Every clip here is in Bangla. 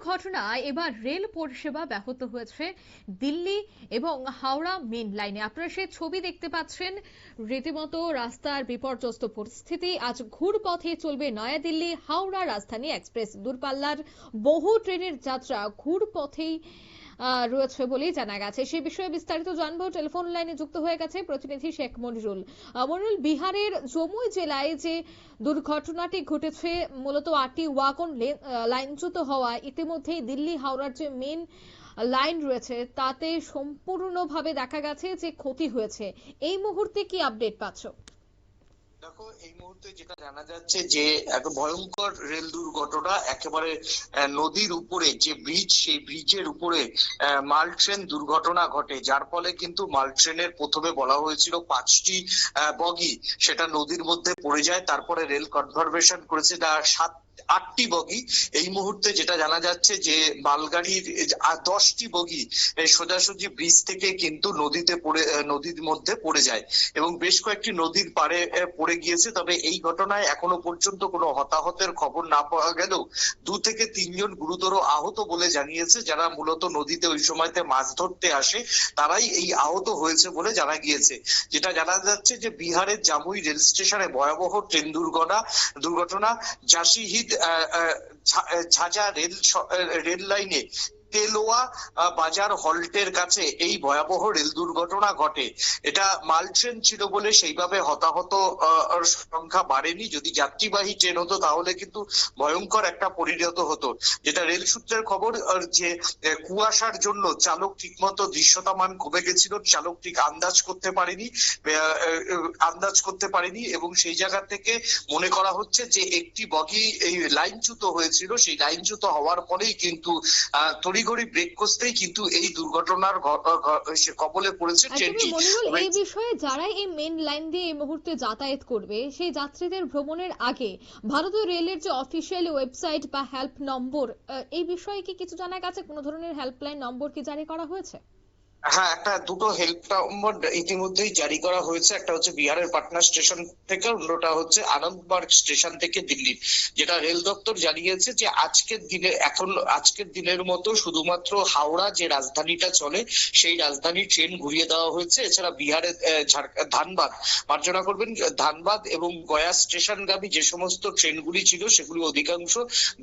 দুর্ঘটনায় এবার রেল পরিষেবা ব্যাহত হয়েছে দিল্লি এবং হাওড়া মেন লাইনে। আপনারা সেই ছবি দেখতে পাচ্ছেন, রীতিমতো রাস্তার বিপর্যস্ত পরিস্থিতি। আজ ঘুরপথে চলবে নয়াদিল্লি হাওড়া রাজধানী এক্সপ্রেস। দূরপাল্লার বহু ট্রেনের যাত্রা ঘুরপথেই রয়েছে বলেই জানা গেছে। সেই বিষয়ে বিস্তারিত জানবো, টেলিফোন লাইনে যুক্ত হয়ে গেছে প্রতিনিধি শেখ মনিরুল। মনিরুল, বিহারের জমুই জেলায় যে দুর্ঘটনাটি ঘটেছে, মূলত আরটি ওয়াগন লাইনচ্যুত হওয়ায় ইতিমধ্যেই দিল্লি হাওড়ার যে মেন লাইন রয়েছে তাতে সম্পূর্ণভাবে দেখা গেছে যে ক্ষতি হয়েছে। এই মুহূর্তে কি আপডেট পাচ্ছ? দেখো, এই মুহূর্তে যেটা জানা যাচ্ছে যে এক ভয়ঙ্কর রেল দুর্ঘটনা, একেবারে নদীর উপরে যে ব্রিজ, সেই ব্রিজের উপরে মাল ট্রেন দুর্ঘটনা ঘটে, যার ফলে কিন্তু মাল ট্রেনের প্রথমে বলা হয়েছিল 5টি বগি সেটা নদীর মধ্যে পড়ে যায়। তারপরে রেল কনফার্মেশন করেছে 8টি বগি। এই মুহূর্তে যেটা জানা যাচ্ছে যে মালগাড়ির 10টি বগি সোজাসুজি ব্রিজ থেকে কিন্তু নদীর মধ্যে পড়ে যায় এবং বেশ কয়েকটি নদীর পাড়ে পড়ে গিয়েছে। তবে এই ঘটনায় এখনো পর্যন্ত কোনো হতাহতের খবর না পাওয়া গেলেও 2 থেকে 3 জন গুরুতর আহত বলে জানিয়েছে। যারা মূলত নদীতে ওই সময়তে মাছ ধরতে আসে তারাই এই আহত হয়েছে বলে জানা গিয়েছে। যেটা জানা যাচ্ছে যে বিহারের জামুই রেল স্টেশনে ভয়াবহ ট্রেন দুর্ঘটনা জাসিহিদ ঝাঝা রেল লাইনে তেলোয়া বাজার হল্টের কাছে এই ভয়াবহ রেল দুর্ঘটনা ঘটে। এটা মাল ট্রেন ছিল বলে সেইভাবে হতাহত সংখ্যা বাড়েনি। যদি যাত্রীবাহী ট্রেন হতো তাহলে কিন্তু ভয়ঙ্কর একটা পরিণত হতো। যেটা রেল সূত্রের খবর, যে কুয়াশার জন্য চালক ঠিকমতো দৃশ্যমান কমে গেছিল, চালক ঠিক আন্দাজ করতে পারেনি এবং সেই জায়গা থেকে মনে করা হচ্ছে যে একটি বগি এই লাইনচ্যুত হয়েছিল। সেই লাইনচ্যুত হওয়ার ফলেই কিন্তু তড়িঘড়ি ব্রেক কষতেই কিন্তু এই দুর্ঘটনার কবলে পড়েছে ট্রেনটি। এই বিষয়ে যারা এই মেন লাইন দিয়ে এই মুহূর্তে যাতায়াত করবে, সেই যাত্রীদের ভ্রমণের আগে ভারতীয় রেলের যে অফিসিয়াল ওয়েবসাইট বা হেল্প নম্বর, এই বিষয়ে কি কিছু জানা গেছে? কোনো ধরনের হেল্পলাইন নম্বর কি জারি করা হয়েছে? হ্যাঁ, দুটো হেল্প নম্বর ইতিমধ্যেই জারি করা হয়েছে। একটা হচ্ছে বিহারের পাটনা স্টেশন থেকে, অন্যটা হচ্ছে আনন্দবার্গ স্টেশন থেকে দিল্লির। যেটা রেল দপ্তর জানিয়েছে যে আজকের দিনের মতো শুধুমাত্র হাওড়া যে রাজধানীটা চলে সেই রাজধানী ট্রেন ঘুরিয়ে দেওয়া হয়েছে। এছাড়া বিহারের ধানবাদ, মার্জনা করবেন, ধানবাদ এবং গয়া স্টেশনগামী যে সমস্ত ট্রেনগুলি ছিল সেগুলি অধিকাংশ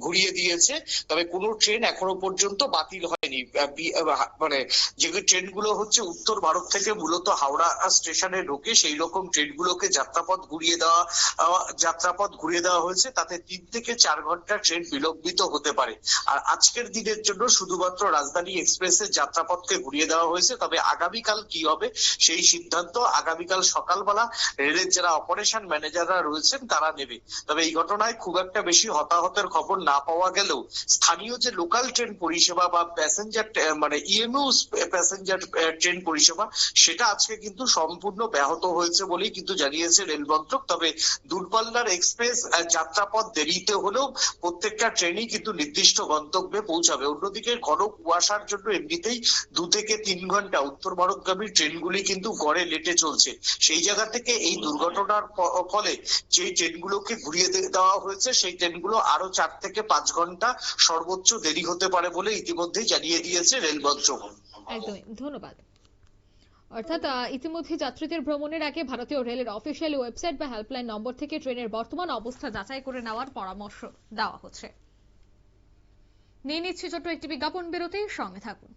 ঘুরিয়ে দিয়েছে। তবে কোনো ট্রেন এখনো পর্যন্ত বাতিল হয়নি। মানে যেগুলো ট্রেনগুলো হচ্ছে উত্তর ভারত থেকে মূলত হাওড়া স্টেশনে ঢোকে, সেই রকম ট্রেনগুলোকে যাত্রাপথ ঘুরিয়ে দেওয়া হয়েছে। তাতে 3 থেকে 4 ঘন্টা ট্রেন বিলম্বিত হতে পারে। আর আজকের দিনের জন্য শুধুমাত্র রাজধানী এক্সপ্রেসের যাত্রাপথকে ঘুরিয়ে দেওয়া হয়েছে। তবে আগামীকাল কি হবে সেই সিদ্ধান্ত আগামীকাল সকালবেলা রেলের যারা অপারেশন ম্যানেজাররা রয়েছেন তারা নেবে। তবে এই ঘটনায় খুব একটা বেশি হতাহতের খবর না পাওয়া গেলেও স্থানীয় যে লোকাল ট্রেন পরিষেবা বা প্যাসেঞ্জার মানে ইএমইউ প্যাসেঞ্জার ট্রেন পরিষেবা সেটা আজকে কিন্তু সম্পূর্ণ ব্যাহত হয়েছে বলেই কিন্তু জানিয়েছে রেল মন্ত্রক। তবে দূরপাল্লার এক্সপ্রেস যাত্রাপথ দেরিতে হলেও প্রত্যেকটা ট্রেনই কিন্তু নির্দিষ্ট গন্তব্যে পৌঁছাবে। অন্যদিকে ঘন কুয়াশার জন্য এমনিতেই 2 থেকে 3 ঘন্টা উত্তর ভারতগামী ট্রেনগুলি কিন্তু গড়ে লেটে চলছে। সেই জায়গা থেকে এই দুর্ঘটনার ফলে যে ট্রেনগুলোকে ঘুরিয়ে দেওয়া হয়েছে সেই ট্রেনগুলো আরো 4 থেকে 5 ঘন্টা সর্বোচ্চ দেরি হতে পারে বলে ইতিমধ্যেই জানিয়ে দিয়েছে রেল মন্ত্রক। একদমই, ধন্যবাদ। অর্থাৎ ইতিমধ্যে যাত্রীদের ভ্রমণের আগে ভারতীয় রেলের অফিসিয়াল ওয়েবসাইট বা হেল্পলাইন নম্বর থেকে ট্রেনের বর্তমান অবস্থা যাচাই করে নেওয়ার পরামর্শ দেওয়া হচ্ছে। নিয়ে নিচ্ছি ছোট্ট একটি বিজ্ঞাপন বিরতি, সঙ্গে থাকুন।